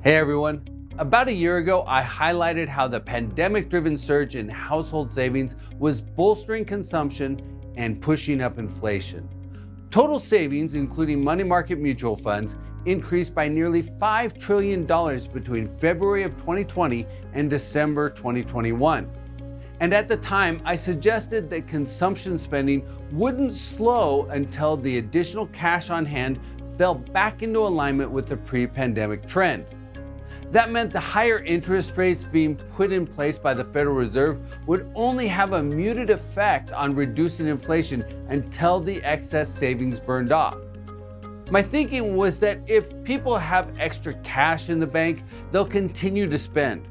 Hey everyone. About a year ago, I highlighted how the pandemic-driven surge in household savings was bolstering consumption and pushing up inflation. Total savings, including money market mutual funds, increased by nearly $5 trillion between February of 2020 and December 2021. And at the time, I suggested that consumption spending wouldn't slow until the additional cash on hand fell back into alignment with the pre-pandemic trend. That meant the higher interest rates being put in place by the Federal Reserve would only have a muted effect on reducing inflation until the excess savings burned off. My thinking was that if people have extra cash in the bank, they'll continue to spend.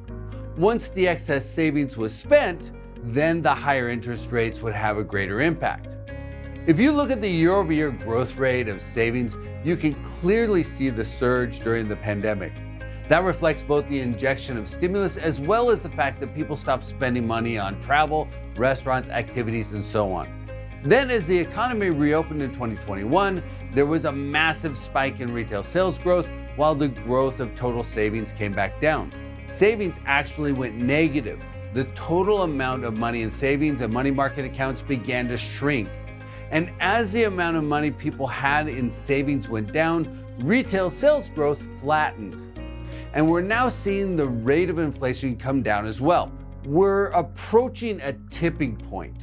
Once the excess savings was spent, then the higher interest rates would have a greater impact. If you look at the year-over-year growth rate of savings, you can clearly see the surge during the pandemic. That reflects both the injection of stimulus as well as the fact that people stopped spending money on travel, restaurants, activities, and so on. Then as the economy reopened in 2021, there was a massive spike in retail sales growth while the growth of total savings came back down. Savings actually went negative. The total amount of money in savings and money market accounts began to shrink. And as the amount of money people had in savings went down, retail sales growth flattened. And we're now seeing the rate of inflation come down as well. We're approaching a tipping point.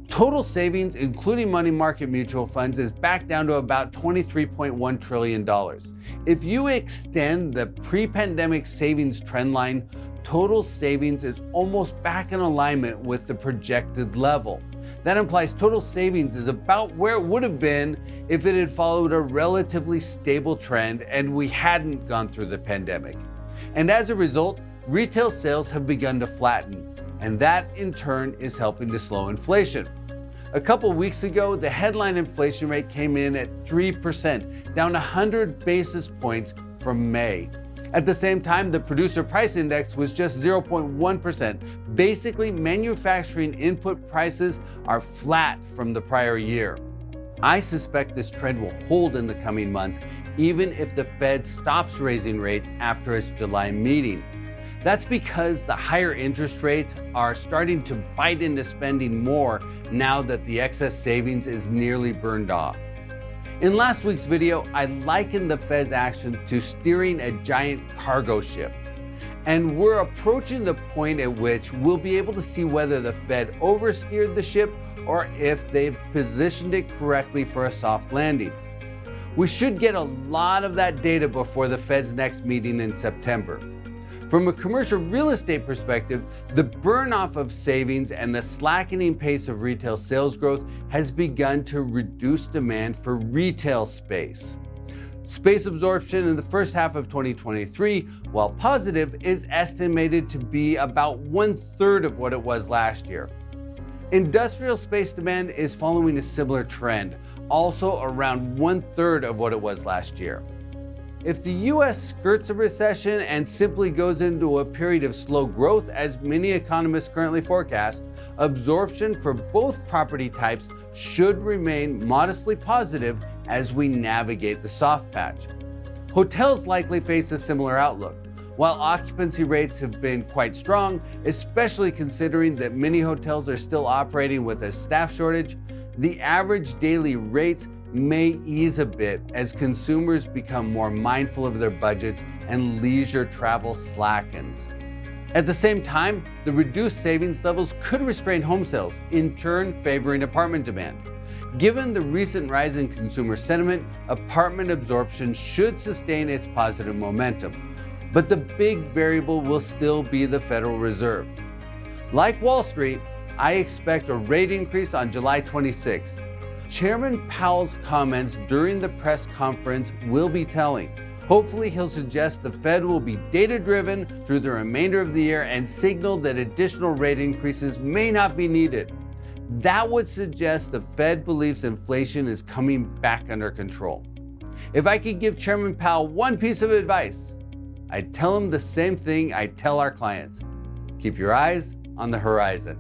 Total savings, including money market mutual funds, is back down to about $23.1 trillion. If you extend the pre-pandemic savings trend line, total savings is almost back in alignment with the projected level. That implies total savings is about where it would have been if it had followed a relatively stable trend and we hadn't gone through the pandemic. And as a result, retail sales have begun to flatten, and that in turn is helping to slow inflation. A couple weeks ago, the headline inflation rate came in at 3%, down 100 basis points from May. At the same time, the producer price index was just 0.1%. Basically, manufacturing input prices are flat from the prior year. I suspect this trend will hold in the coming months, even if the Fed stops raising rates after its July meeting. That's because the higher interest rates are starting to bite into spending more now that the excess savings is nearly burned off. In last week's video, I likened the Fed's action to steering a giant cargo ship. And we're approaching the point at which we'll be able to see whether the Fed oversteered the ship or if they've positioned it correctly for a soft landing. We should get a lot of that data before the Fed's next meeting in September. From a commercial real estate perspective, the burn-off of savings and the slackening pace of retail sales growth has begun to reduce demand for retail space. Space absorption in the first half of 2023, while positive, is estimated to be about 1/3 of what it was last year. Industrial space demand is following a similar trend, also around 1/3 of what it was last year. If the US skirts a recession and simply goes into a period of slow growth, as many economists currently forecast, absorption for both property types should remain modestly positive as we navigate the soft patch. Hotels likely face a similar outlook. While occupancy rates have been quite strong, especially considering that many hotels are still operating with a staff shortage, the average daily rates may ease a bit as consumers become more mindful of their budgets and leisure travel slackens. At the same time, the reduced savings levels could restrain home sales, in turn favoring apartment demand. Given the recent rise in consumer sentiment, apartment absorption should sustain its positive momentum. But the big variable will still be the Federal Reserve. Like Wall Street, I expect a rate increase on July 26th. Chairman Powell's comments during the press conference will be telling. Hopefully, he'll suggest the Fed will be data-driven through the remainder of the year and signal that additional rate increases may not be needed. That would suggest the Fed believes inflation is coming back under control. If I could give Chairman Powell one piece of advice, I'd tell him the same thing I tell our clients. Keep your eyes on the horizon.